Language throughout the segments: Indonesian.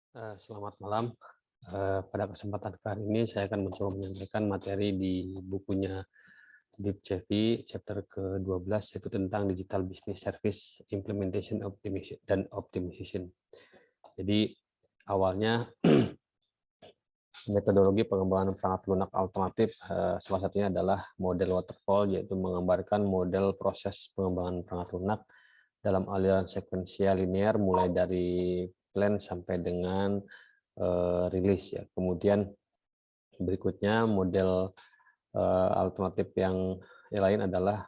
Selamat malam. Pada kesempatan kali ini saya akan mencoba menyampaikan materi di bukunya Deep Chevy chapter ke-12 yaitu tentang Digital Business Service Implementation Optimization dan Optimization. Jadi awalnya metodologi pengembangan perangkat lunak alternatif salah satunya adalah model waterfall, yaitu menggambarkan model proses pengembangan perangkat lunak dalam aliran sekuensial linear mulai dari plan sampai dengan rilis ya. Kemudian berikutnya model alternatif yang lain adalah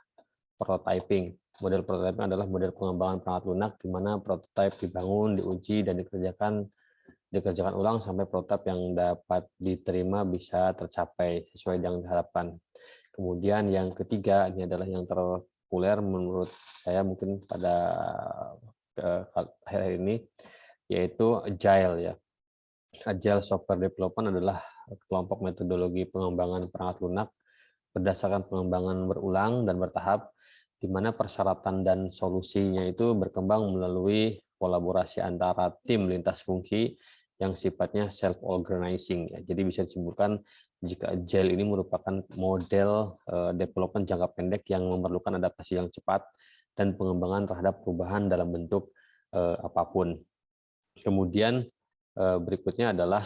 prototyping. Model prototyping adalah model pengembangan perangkat lunak di mana prototype dibangun, diuji dan dikerjakan ulang sampai prototipe yang dapat diterima bisa tercapai sesuai yang diharapkan. Kemudian yang ketiga, ini adalah yang terpopuler menurut saya mungkin pada akhir-akhir ini, yaitu Agile ya. Agile Software Development adalah kelompok metodologi pengembangan perangkat lunak berdasarkan pengembangan berulang dan bertahap, di mana persyaratan dan solusinya itu berkembang melalui kolaborasi antara tim lintas fungsi yang sifatnya self-organizing. Jadi bisa disimpulkan jika Agile ini merupakan model development jangka pendek yang memerlukan adaptasi yang cepat dan pengembangan terhadap perubahan dalam bentuk apapun. Kemudian berikutnya adalah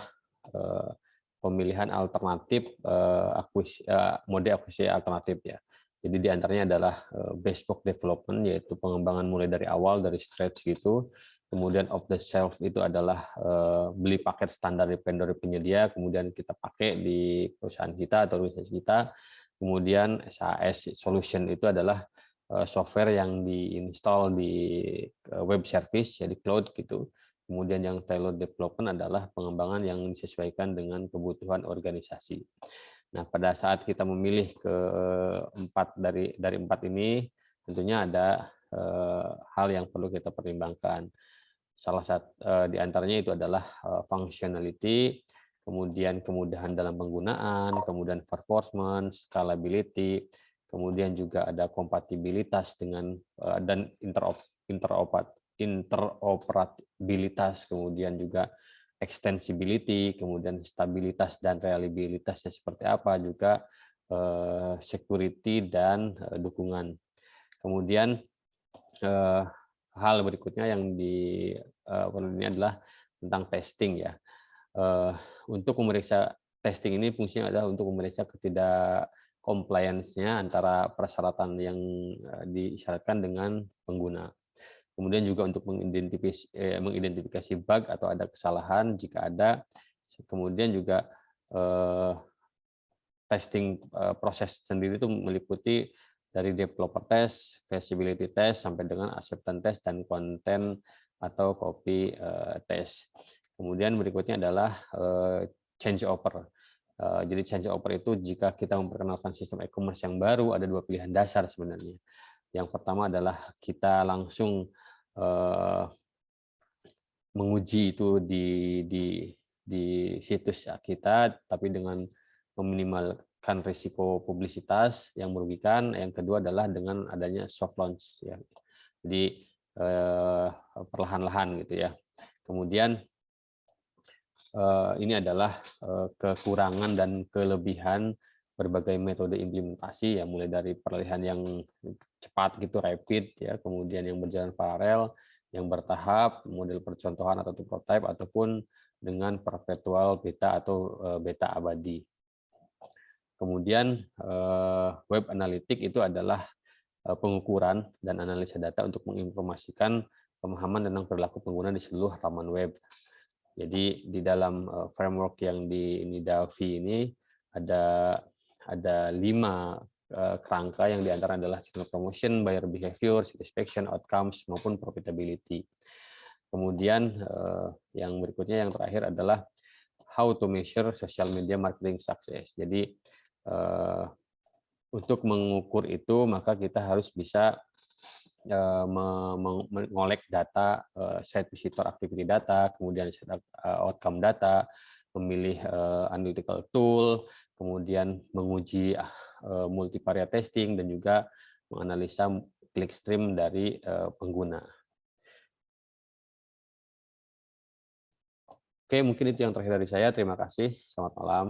pemilihan alternatif mode akuisisi alternatif ya. Jadi di antaranya adalah bespoke development, yaitu pengembangan mulai dari awal dari scratch gitu. Kemudian off the shelf itu adalah beli paket standar dari vendor penyedia, kemudian kita pakai di perusahaan kita atau organisasi kita. Kemudian SaaS solution itu adalah software yang diinstal di web service ya, di cloud gitu. Kemudian yang tailored development adalah pengembangan yang disesuaikan dengan kebutuhan organisasi. Nah, pada saat kita memilih keempat dari empat ini, tentunya ada hal yang perlu kita pertimbangkan. Salah satu di antaranya itu adalah functionality, kemudian kemudahan dalam penggunaan, kemudian performance, scalability, kemudian juga ada kompatibilitas dengan dan interoperabilitas, kemudian juga extensibility, kemudian stabilitas dan reliabilitasnya seperti apa, juga security dan dukungan. Kemudian hal berikutnya yang perlu ini adalah tentang testing ya. Untuk memeriksa testing ini fungsinya adalah untuk memeriksa compliance-nya antara persyaratan yang disyaratkan dengan pengguna. Kemudian juga untuk mengidentifikasi bug atau ada kesalahan jika ada. Kemudian juga testing proses sendiri itu meliputi dari developer test, feasibility test, sampai dengan acceptance test dan konten atau copy test. Kemudian berikutnya adalah change over. Jadi change over itu jika kita memperkenalkan sistem e-commerce yang baru, ada dua pilihan dasar sebenarnya. Yang pertama adalah kita langsung menguji itu di situs kita, tapi dengan meminimalkan risiko publisitas yang merugikan. Yang kedua adalah dengan adanya soft launch ya. Jadi perlahan-lahan gitu ya. Kemudian ini adalah kekurangan dan kelebihan berbagai metode implementasi ya, mulai dari peralihan yang cepat gitu, rapid ya, kemudian yang berjalan paralel, yang bertahap, model percontohan atau prototype, ataupun dengan perpetual beta atau beta abadi. Kemudian web analytic itu adalah pengukuran dan analisa data untuk menginformasikan pemahaman tentang perilaku pengguna di seluruh laman web. Jadi di dalam framework yang di NIDA-V ini ada 5 kerangka yang diantara adalah channel promotion, buyer behavior, satisfaction, outcomes, maupun profitability. Kemudian yang berikutnya yang terakhir adalah how to measure social media marketing success. Jadi untuk mengukur itu maka kita harus bisa mengolek data, site visitor activity data, kemudian outcome data, memilih analytical tool, kemudian menguji multivariate testing, dan juga menganalisa clickstream dari pengguna. Oke, mungkin itu yang terakhir dari saya. Terima kasih. Selamat malam.